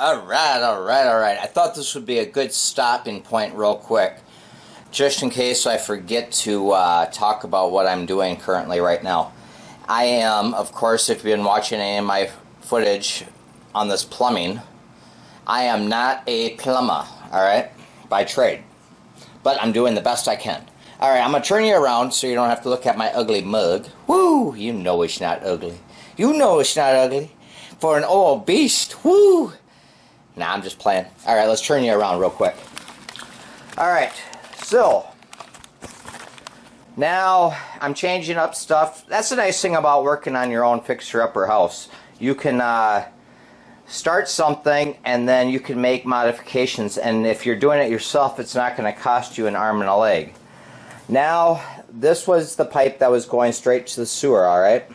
All right. I thought this would be a good stopping point real quick, just in case I forget to talk about what I'm doing currently right now. I am, of course, if you've been watching any of my footage on this plumbing, I am not a plumber, alright, by trade. But I'm doing the best I can. Alright, I'm going to turn you around so you don't have to look at my ugly mug. Woo! You know it's not ugly. You know it's not ugly. For an old beast. Woo! Nah, I'm just playing. Alright, let's turn you around real quick. Alright, so now I'm changing up stuff. That's the nice thing about working on your own fixer-upper house. You can start something and then you can make modifications, and if you're doing it yourself, it's not going to cost you an arm and a leg. Now, this was the pipe that was going straight to the sewer, alright?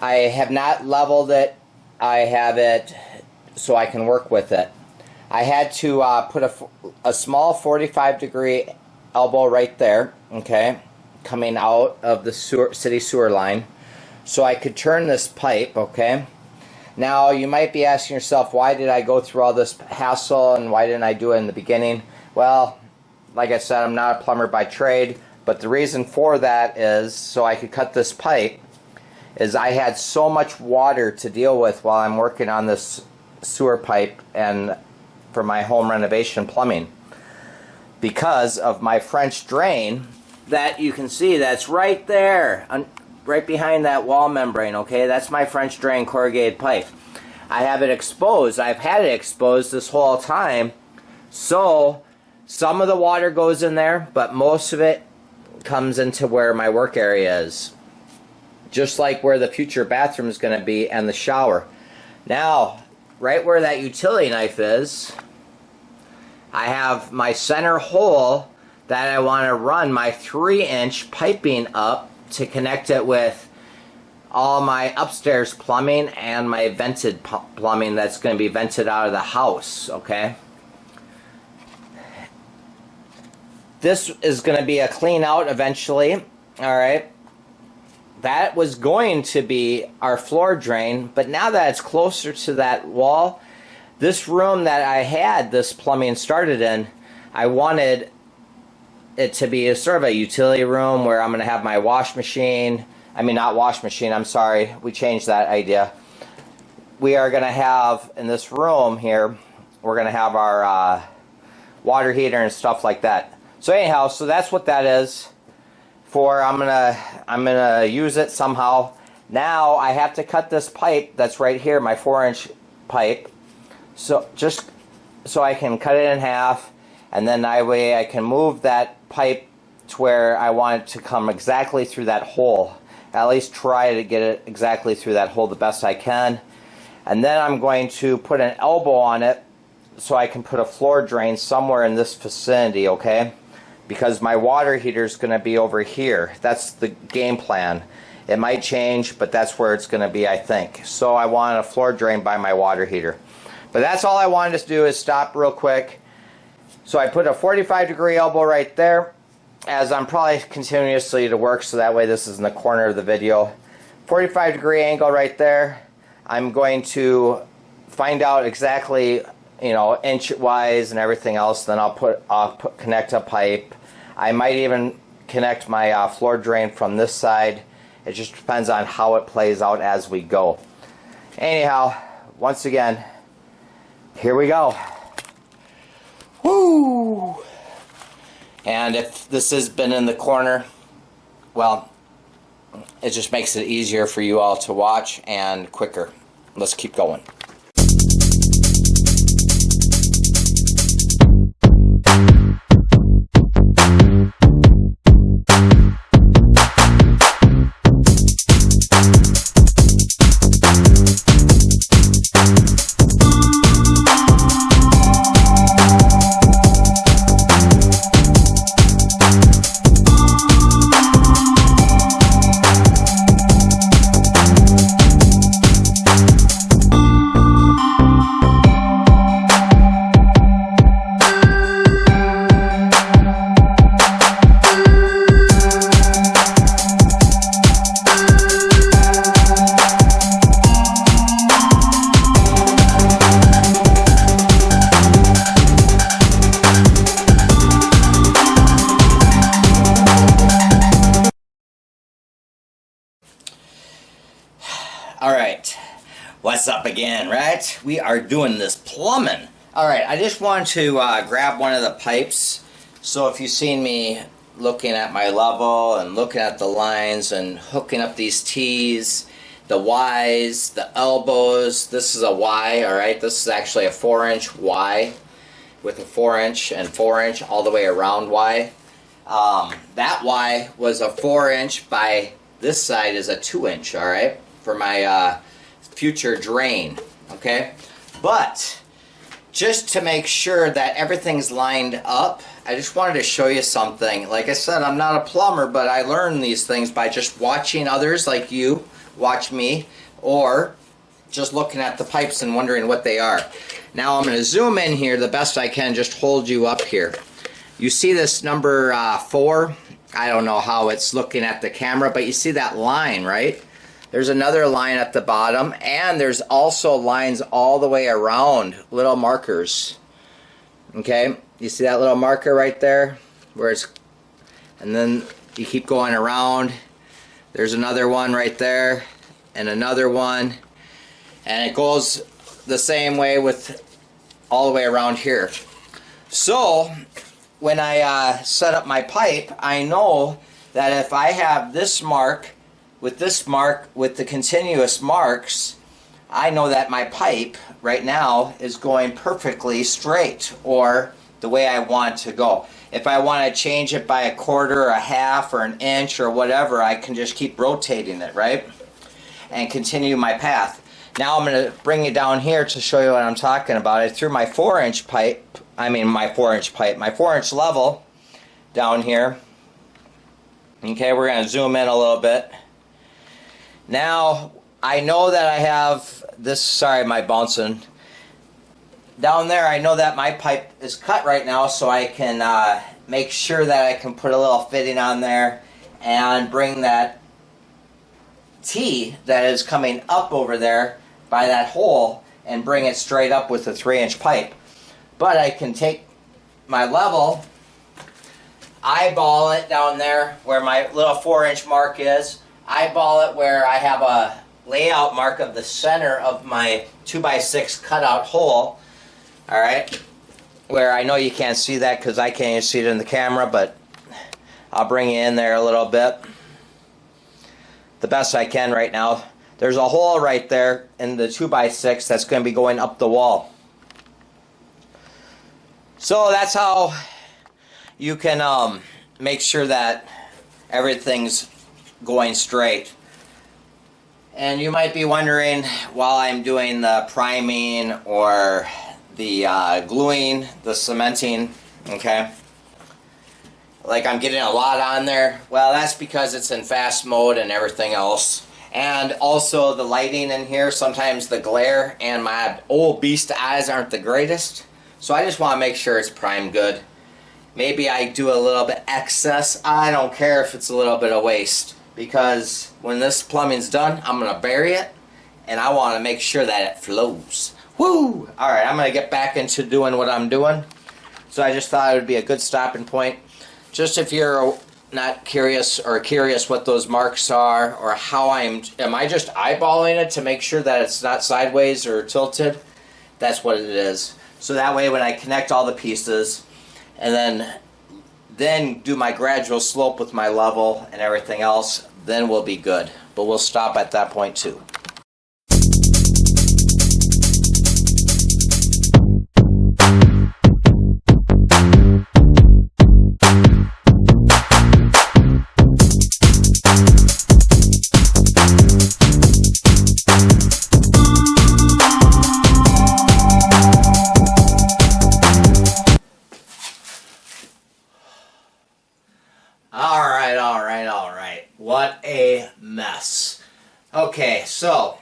I have not leveled it. I have it so I can work with it. I had to put a small 45-degree elbow right there, okay, coming out of the city sewer line, so I could turn this pipe, okay? Now, you might be asking yourself, why did I go through all this hassle and why didn't I do it in the beginning? Well, like I said, I'm not a plumber by trade, but the reason for that is so I could cut this pipe is I had so much water to deal with while I'm working on this sewer pipe and for my home renovation plumbing, because of my French drain that you can see that's right there, right behind that wall membrane, okay? That's my French drain corrugated pipe. I have it exposed. I've had it exposed this whole time, so some of the water goes in there, but most of it comes into where my work area is, just like where the future bathroom is going to be and the shower. Now, right where that utility knife is, I have my center hole that I want to run my 3-inch piping up to connect it with all my upstairs plumbing and my vented plumbing that's going to be vented out of the house, okay? This is going to be a clean out eventually, alright? That was going to be our floor drain, but now that it's closer to that wall, this room that I had this plumbing started in, I wanted it to be a sort of a utility room where I'm going to have my wash machine. I mean, not wash machine, I'm sorry. We changed that idea. We are going to have, in this room here, we're going to have our water heater and stuff like that. So anyhow, so that's what that is for. I'm gonna use it somehow. Now I have to cut this pipe that's right here, my 4-inch pipe. So just so I can cut it in half, and then that way I can move that pipe to where I want it to come exactly through that hole. At least try to get it exactly through that hole the best I can. And then I'm going to put an elbow on it so I can put a floor drain somewhere in this vicinity, okay? Because my water heater is going to be over here. That's the game plan. It might change, but that's where it's going to be, I think. So I want a floor drain by my water heater. But that's all I wanted to do, is stop real quick. So I put a 45-degree elbow right there, as I'm probably continuously to work, so that way this is in the corner of the video. 45-degree angle right there. I'm going to find out exactly, you know, inch-wise and everything else. Then I'll connect a pipe. I might even connect my floor drain from this side. It just depends on how it plays out as we go. Anyhow, once again, here we go. Woo! And if this has been in the corner, well, it just makes it easier for you all to watch and quicker. Let's keep going. again, right? We are doing this plumbing. All right, I just want to grab one of the pipes. So if you've seen me looking at my level and looking at the lines and hooking up these T's, the Y's, the elbows, this is a Y, all right? This is actually a 4-inch Y with a 4-inch and 4-inch all the way around Y. That Y was a 4-inch by this side is a 2-inch, all right, for my future drain, okay? But just to make sure that everything's lined up, I just wanted to show you something. Like I said, I'm not a plumber, but I learned these things by just watching others like you watch me, or just looking at the pipes and wondering what they are. Now I'm going to zoom in here the best I can, just hold you up here. You see this number 4? I don't know how it's looking at the camera, but you see that line, right? There's another line at the bottom, and there's also lines all the way around, little markers. Okay, you see that little marker right there? Where it's, and then you keep going around. There's another one right there, and another one. And it goes the same way with all the way around here. So when I set up my pipe, I know that if I have this mark with the continuous marks, I know that my pipe right now is going perfectly straight, or the way I want it to go. If I want to change it by a quarter or a half or an inch or whatever, I can just keep rotating it, right? And continue my path. Now I'm going to bring it down here to show you what I'm talking about. I threw my 4-inch pipe, my 4-inch level down here. Okay, we're going to zoom in a little bit. Now, I know that I have this, sorry, my bouncing. Down there, I know that my pipe is cut right now, so I can make sure that I can put a little fitting on there and bring that T that is coming up over there by that hole and bring it straight up with a 3-inch pipe. But I can take my level, eyeball it down there where my little 4-inch mark is, eyeball it where I have a layout mark of the center of my 2x6 cutout hole, alright, where I know you can't see that because I can't even see it in the camera, but I'll bring it in there a little bit the best I can right now. There's a hole right there in the 2x6 that's going to be going up the wall. So that's how you can make sure that everything's going straight. And you might be wondering, while I'm doing the priming or the gluing, the cementing, okay, like I'm getting a lot on there. Well, that's because it's in fast mode and everything else. And also the lighting in here, sometimes the glare and my old beast eyes aren't the greatest. So I just want to make sure it's primed good. Maybe I do a little bit excess. I don't care if it's a little bit of waste, because when this plumbing's done, I'm going to bury it, and I want to make sure that it flows. Woo! Alright, I'm going to get back into doing what I'm doing. So I just thought it would be a good stopping point. Just if you're not curious or curious what those marks are, or how am I just eyeballing it to make sure that it's not sideways or tilted? That's what it is. So that way when I connect all the pieces, and then do my gradual slope with my level and everything else, then we'll be good. But we'll stop at that point too. Alright. What a mess. Okay, so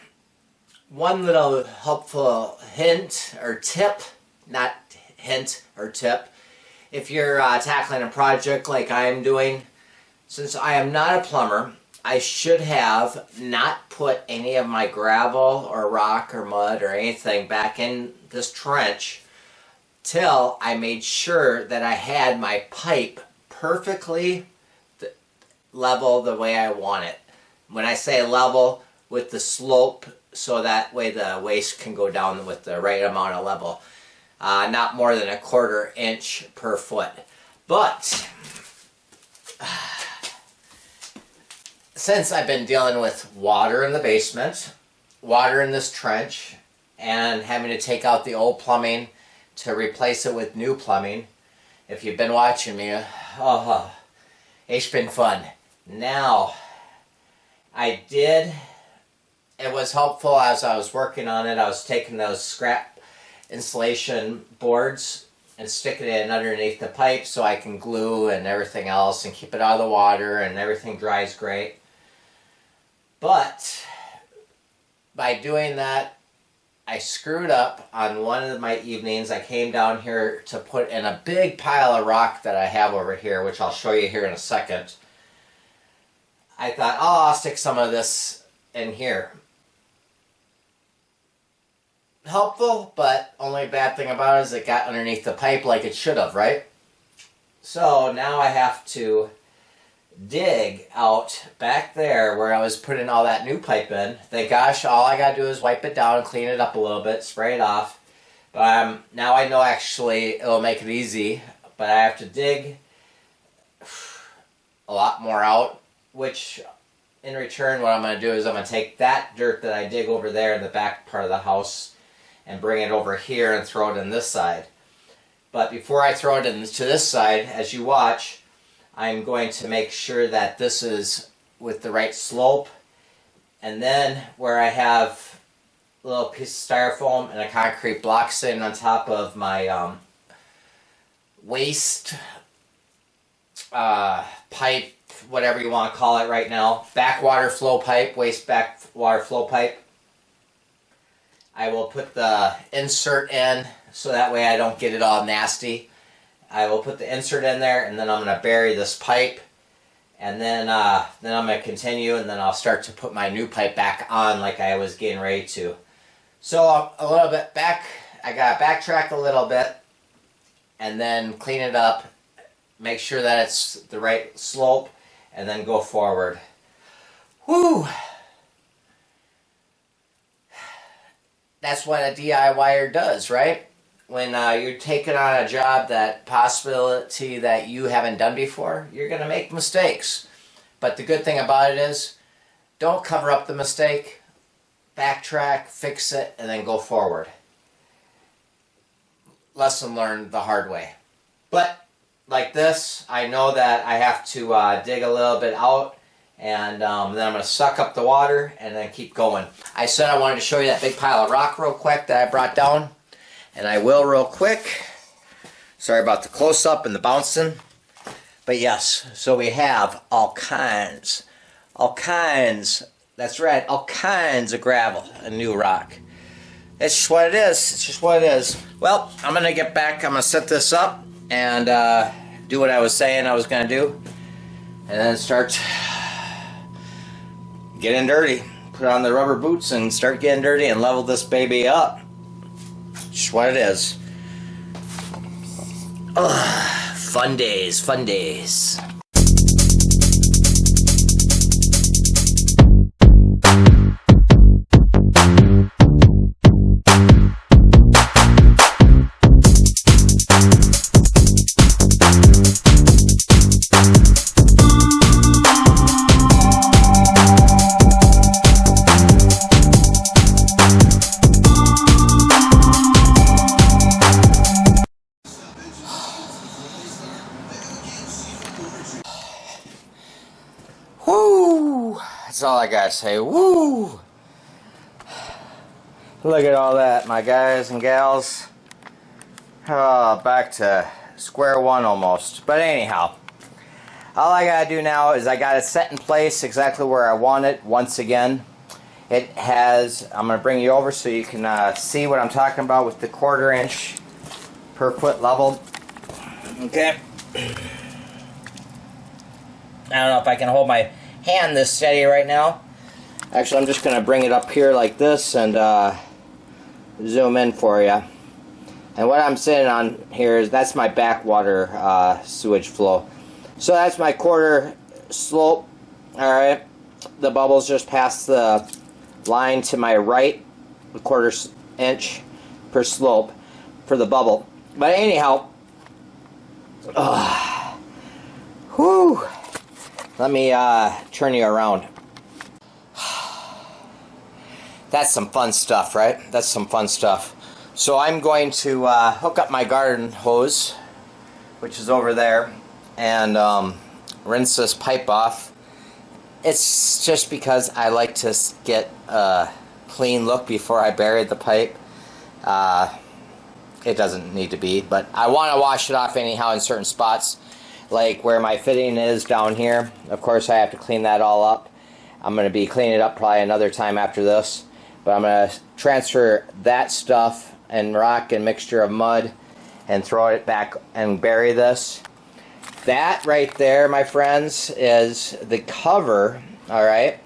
one little helpful hint or tip, not hint or tip, if you're tackling a project like I am doing, since I am not a plumber, I should have not put any of my gravel or rock or mud or anything back in this trench till I made sure that I had my pipe perfectly level the way I want it. When I say level, with the slope so that way the waste can go down with the right amount of level. Not more than 1/4 inch per foot. But since I've been dealing with water in the basement, water in this trench, and having to take out the old plumbing to replace it with new plumbing, if you've been watching me, it's been fun. Now, it was helpful as I was working on it. I was taking those scrap insulation boards and sticking it underneath the pipe so I can glue and everything else and keep it out of the water and everything dries great. But by doing that, I screwed up on one of my evenings. I came down here to put in a big pile of rock that I have over here, which I'll show you here in a second. I thought, oh, I'll stick some of this in here. Helpful, but only bad thing about it is it got underneath the pipe like it should have, right? So now I have to dig out back there where I was putting all that new pipe in. Thank gosh, all I gotta do is wipe it down, clean it up a little bit, spray it off. But now I know actually it'll make it easy, but I have to dig a lot more out, which in return what I'm going to do is I'm going to take that dirt that I dig over there in the back part of the house and bring it over here and throw it in this side. But before I throw it into this side, as you watch, I'm going to make sure that this is with the right slope, and then where I have a little piece of styrofoam and a concrete block sitting on top of my waste pipe, whatever you want to call it right now, backwater flow pipe, waste backwater flow pipe. I will put the insert in so that way I don't get it all nasty. I will put the insert in there, and then I'm going to bury this pipe, and then I'm going to continue, and then I'll start to put my new pipe back on like I was getting ready to. So a little bit back, I got to backtrack a little bit, and then clean it up, make sure that it's the right slope, and then go forward. Whew! That's what a DIYer does, right? When you're taking on a job, that possibility that you haven't done before, you're going to make mistakes. But the good thing about it is, don't cover up the mistake, backtrack, fix it, and then go forward. Lesson learned the hard way. But like this, I know that I have to dig a little bit out, and then I'm going to suck up the water and then keep going. I said I wanted to show you that big pile of rock real quick that I brought down. And I will real quick. Sorry about the close-up and the bouncing. But yes, so we have all kinds, that's right, all kinds of gravel and new rock. It's just what it is. It's just what it is. Well, I'm going to get back. I'm going to set this up and do what I was saying I was going to do. And then start getting dirty. Put on the rubber boots and start getting dirty and level this baby up. Just what it is. Ugh, fun days, fun days. That's all I gotta say. Woo! Look at all that, my guys and gals. Back to square one almost. But anyhow, all I gotta do now is I got it set in place exactly where I want it once again. It has, I'm gonna bring you over so you can see what I'm talking about with the 1/4 inch per foot level. Okay. I don't know if I can hold my hand this steady right now. Actually, I'm just going to bring it up here like this and zoom in for you. And what I'm sitting on here is that's my backwater sewage flow. So that's my 1/4 slope. Alright, the bubbles just past the line to my right, a 1/4 inch per slope for the bubble. But anyhow, whew, let me turn you around. That's some fun stuff, right? That's some fun stuff. So I'm going to hook up my garden hose, which is over there, and rinse this pipe off. It's just because I like to get a clean look before I bury the pipe. It doesn't need to be, but I want to wash it off anyhow in certain spots, like where my fitting is down here. Of course, I have to clean that all up. I'm going to be cleaning it up probably another time after this, but I'm going to transfer that stuff and rock and mixture of mud and throw it back and bury this. That right there, my friends, is the cover, all right,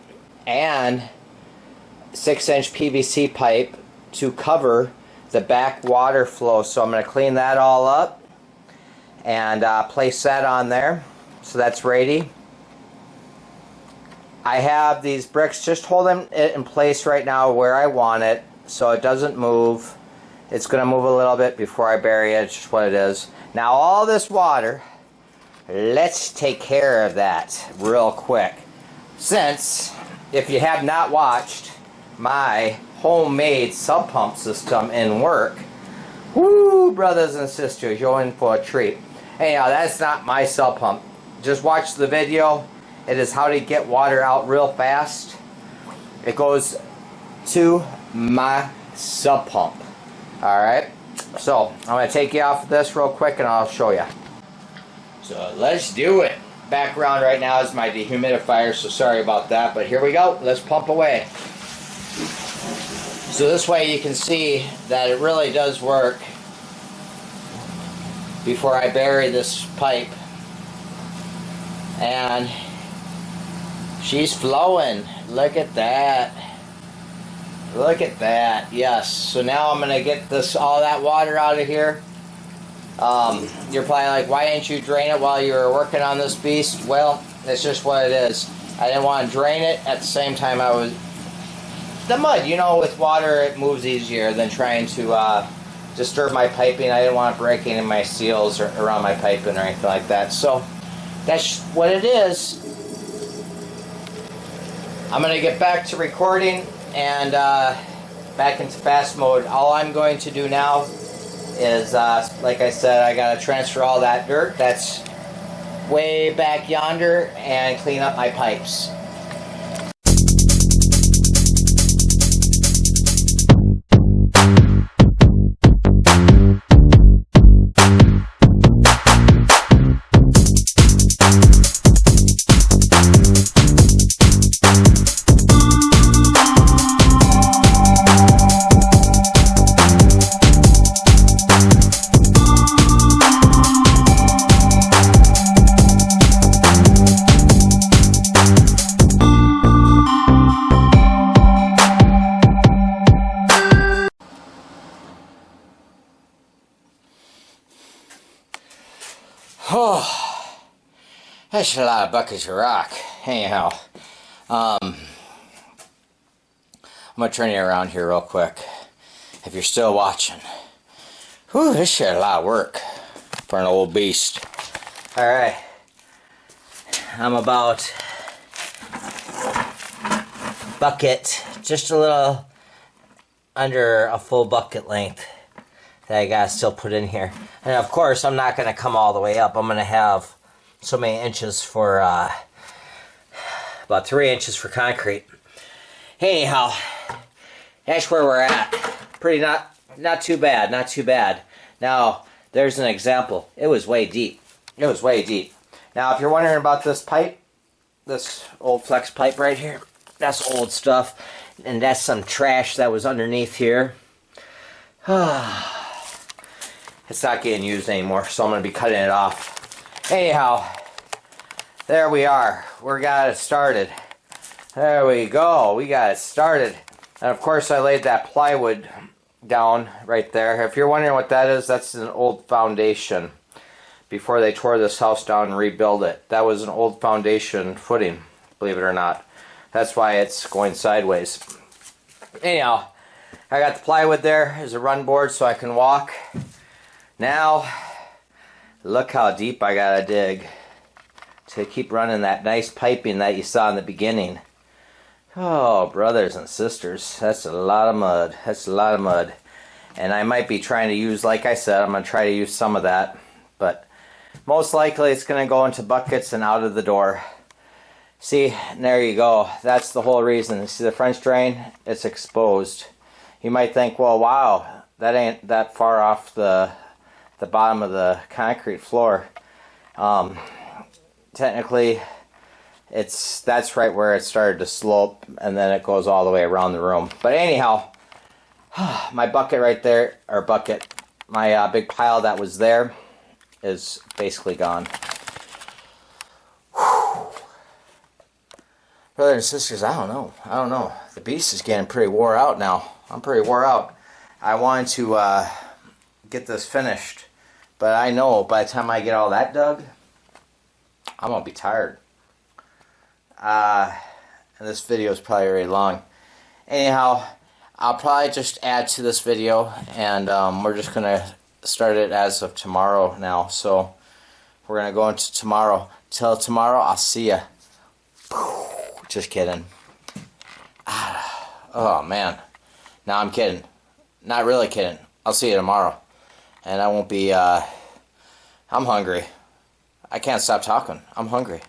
and 6-inch PVC pipe to cover the back water flow. So I'm going to clean that all up and place that on there. So that's ready. I have these bricks just holding it in place right now where I want it so it doesn't move. It's going to move a little bit before I bury it. It's just what it is. Now all this water, let's take care of that real quick. Since, if you have not watched my homemade sub pump system in work, whoo, brothers and sisters, you're in for a treat. Anyhow, that's not my sub pump. Just watch the video. It is how to get water out real fast. It goes to my sub pump. Alright, so I'm going to take you off of this real quick and I'll show you. So let's do it. Background right now is my dehumidifier, so sorry about that, but here we go. Let's pump away. So this way you can see that it really does work before I bury this pipe. And she's flowing. Look at that. Look at that. Yes. So now I'm going to get all that water out of here. You're probably like, why didn't you drain it while you were working on this beast? Well, it's just what it is. I didn't want to drain it. At the same time, the mud, you know, with water, it moves easier than trying to disturb my piping. I didn't want to break any of my seals around my piping or anything like that. So that's what it is. I'm going to get back to recording and back into fast mode. All I'm going to do now is, like I said, I got to transfer all that dirt that's way back yonder and clean up my pipes. Oh, that's a lot of buckets of rock. Anyhow, I'm going to turn you around here real quick, if you're still watching. Whew, this shit a lot of work for an old beast. Alright, I'm about bucket, just a little under a full bucket length that I gotta still put in here. And of course, I'm not gonna come all the way up. I'm gonna have so many inches for, about 3 inches for concrete. Anyhow, that's where we're at. Pretty not too bad, not too bad. Now, there's an example. It was way deep. It was way deep. Now, if you're wondering about this pipe, this old flex pipe right here, that's old stuff. And that's some trash that was underneath here. It's not getting used anymore, so I'm going to be cutting it off. Anyhow, there we are. We got it started. There we go. We got it started. And of course, I laid that plywood down right there. If you're wondering what that is, that's an old foundation. Before they tore this house down and rebuilt it. That was an old foundation footing, believe it or not. That's why it's going sideways. Anyhow, I got the plywood there as a run board so I can walk. Now, look how deep I gotta dig to keep running that nice piping that you saw in the beginning. Oh, brothers and sisters, that's a lot of mud. That's a lot of mud. And I might be trying to use, like I said, I'm going to try to use some of that. But most likely it's going to go into buckets and out of the door. See, there you go. That's the whole reason. See the French drain? It's exposed. You might think, well, wow, that ain't that far off the bottom of the concrete floor. Technically, that's right where it started to slope, and then it goes all the way around the room. But anyhow, my bucket right there, or bucket, my big pile that was there is basically gone. Whew. Brothers and sisters, I don't know. The beast is getting pretty wore out now. I'm pretty wore out. I wanted to get this finished, but I know by the time I get all that dug, I'm gonna be tired. And this video is probably very long. Anyhow, I'll probably just add to this video, and we're just gonna start it as of tomorrow now. So we're gonna go into tomorrow. Till tomorrow, I'll see ya. Just kidding. Oh man, no, I'm kidding. Not really kidding. I'll see you tomorrow, and I won't be. I'm hungry. I can't stop talking. I'm hungry.